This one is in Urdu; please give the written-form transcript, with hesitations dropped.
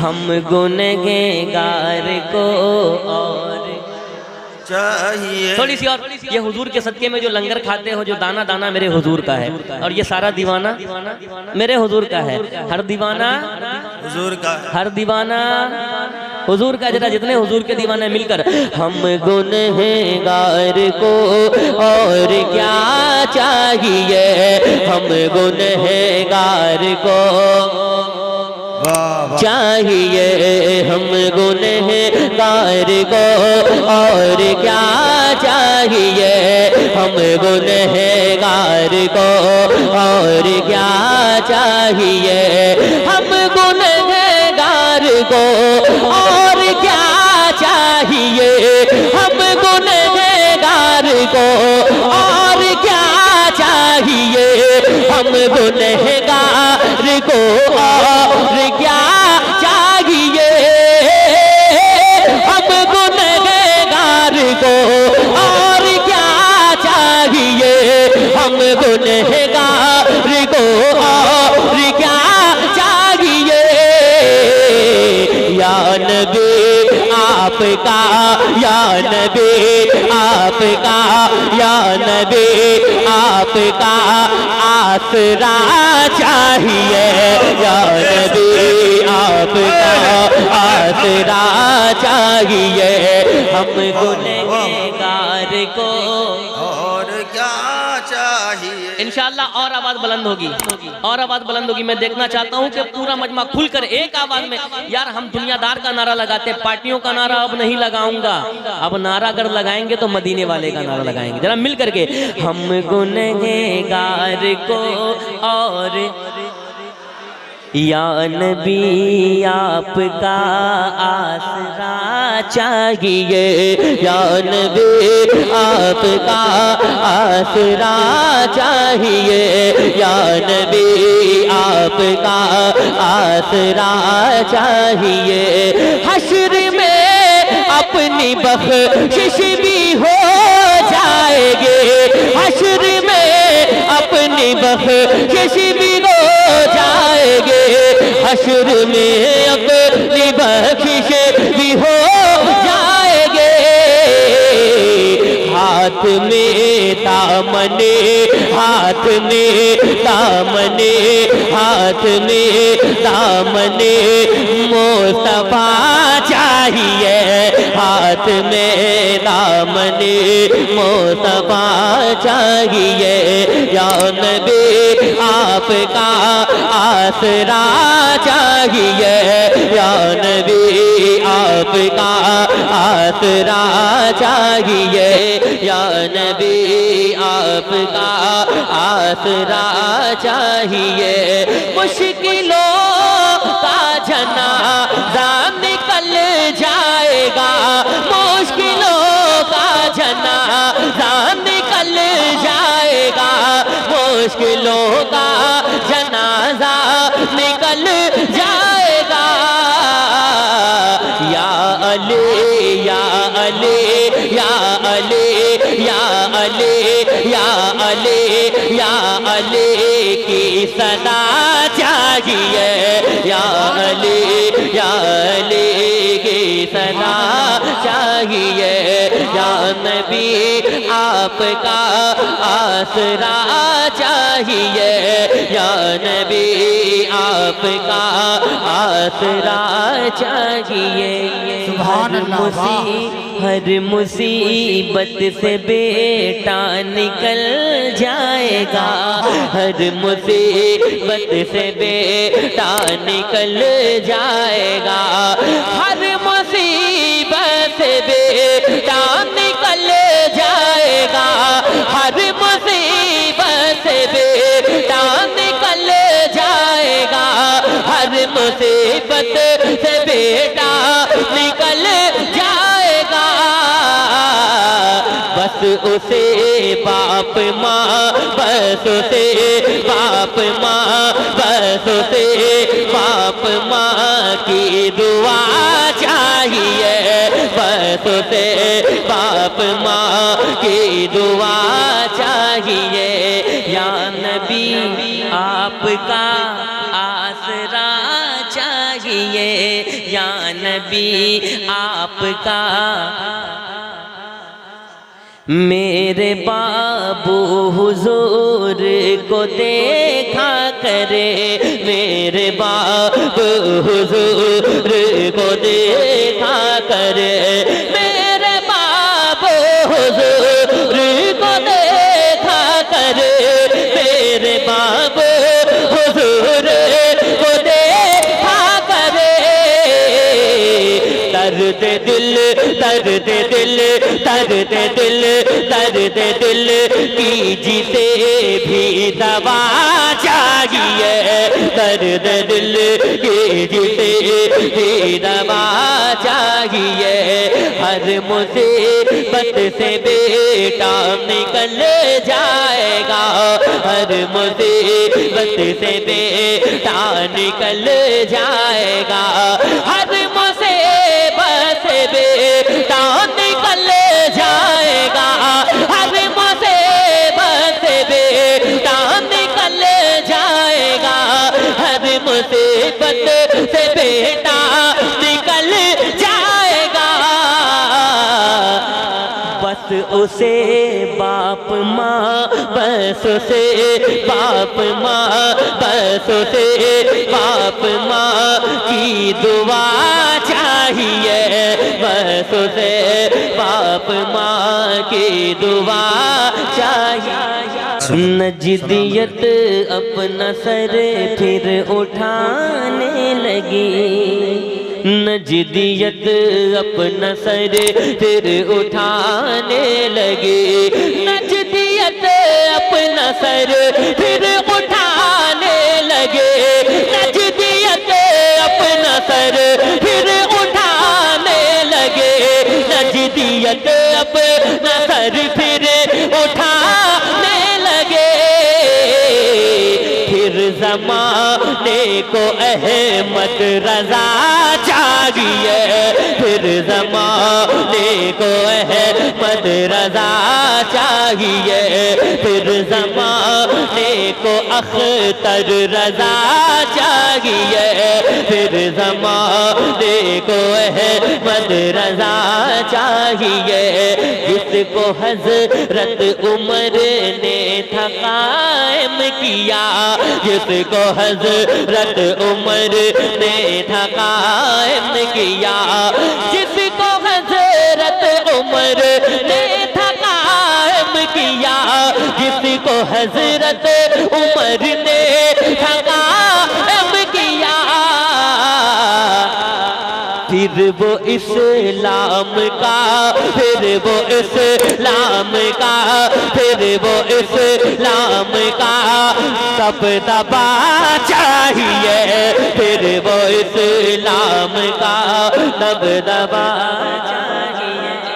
ہم گنہگار کو اور چاہیے. تھوڑی سی اور یہ حضور کے صدقے میں جو لنگر کھاتے ہو جو دانہ دانہ میرے حضور کا ہے اور یہ سارا دیوانہ میرے حضور کا ہے. ہر دیوانہ حضور کا ہے. ہر دیوانہ حضور کا. جرا جتنے حضور کے دیوانے مل کر ہم گنہگار کو اور کیا چاہیے. ہم گنہگار کو چاہیے. ہم گنہگار کو اور کیا چاہیے. ہم گنہگار کو اور کیا چاہیے. ہم گنہگار کو اور کیا چاہیے. ہم گنہگار کو اور کیا چاہیے. ہم گنہگار کو اور کیا چاہیے. ہم گنہگار کو اور کیا چاہیے. ہم گنہگار کو اور کیا چاہیے. یا نبی آپ کا یا نبی آپ کا یا نبی آپ کا آسرا چاہیے. یا نبی آپ کا آسرا چاہیے. ہم گنہگار کو اور کیا چاہیے. انشاءاللہ اور آواز بلند ہوگی اور آواز بلند ہوگی. میں دیکھنا چاہتا ہوں کہ پورا مجمع کھل کر ایک آواز میں. یار ہم دنیا دار کا نعرہ لگاتے پارٹیوں کا نعرہ اب نہیں لگاؤں گا. اب نعرہ اگر لگائیں گے تو مدینے والے کا نعرہ لگائیں گے. ذرا مل کر کے ہم گنہگار کو اور یا نبی آپ کا آسرا چاہیے. یا نبی آپ کا آسرا چاہیے. یا نبی آپ کا آسرا چاہیے. حشر میں اپنی بخشش بھی ہو جائے گے. حشر میں اپنی بخشش بھی ہو جائے گے. حشر میں اپنی بخشش بھی ہو جائے گے. ہاتھ میں دامنے ہاتھ میں دامنے ہاتھ میں دامنے مصطفیٰ چاہیے. ہاتھ میں دامنے مصطفیٰ چاہیے. یا نبی آپ کا آسرا چاہیے. یا نبی آپ کا آسرا چاہیے. یا نبی آپ کا آسرا چاہیے. مشکلوں کا جنازہ نکل جائے گا. مشکلوں کا جنازہ نکل جائے گا. مشکلوں کا جنازہ نکل جائے گا. یا علی یا علی یا علی یا علی یا علی یا علی کی صدا چاہیے. یا علی یا علی کی صدا چاہیے. یا نبی آپ کا آسرا چاہیے. یا نبی آپ کا آسرا چاہیے. سبحان اللہ. ہر مصیبت سے بیٹا نکل جائے گا. ہر مصیبت سے بیٹا نکل جائے گا. ہر مصیبت سے بیٹا نکل جائے گا. ہر مصیبت سے بیٹا نکل جائے گا. ہر مصیبت سے بیٹا نکل جائے گا. بس اسے باپ ماں بس اسے باپ ماں بس اسے باپ ماں کی دعا چاہیے. بس اسے باپ ماں کی دعا چاہیے. یا نبی آپ کا آسرا چاہیے. یا نبی آپ کا میرے بابو حضور کو دیکھا کرے میرے بابو حضور کو دیکھا کرے میرے بابو حضور کو دیکھا کرے میرے بابو حضور کو دیکھا کرے درد دل درد دل درد دل درد دل کی جیتے بھی دوا چاہیے درد دل کی جیتے بھی دوا چاہیے ہر مصیبت سے بیٹا نکل جائے گا ہر مصیبت سے بیٹا نکل جائے گا ہر مصیبت سے بیٹا نکل جائے گا ہر مصیبت سے بیٹا نکل جائے گا ہر مصیبت سے بیٹا نکل جائے گا بس اسے باپ ماں بس اسے باپ ماں بس اسے باپ ماں کی دعا چاہیے بس اسے باپ ماں کی دعا چاہیے نجدیت اپنا سر پھر اٹھانے لگی نجدیت اپنا سر پھر اٹھانے لگی نجدیت اپنا سر پھر اٹھانے لگے نجدیت اپنا سر پھر اٹھانے لگے نجدیت اپنا سر پھر اٹھانے لگے پھر زمانے کو احمد رضا چاہیے پھر زمانے کو احمد رضا چاہیے پھر زمانے کو اختر رضا چاہیے پھر زمانے کو احمد رضا چاہیے جس کو حضرت عمر نے تھا قائم کیا جس کو حضرت عمر نے تھا قائم کیا جس کو حضرت عمر نے تھا قائم کیا جس کو حضرت عمر نے تھا قائم کیا پھر وہ اسلام کا پھر وہ اسلام کا پھر وہ اسلام کا سب دبا چاہیے پھر وہ اسلام کا سب دبا چاہیے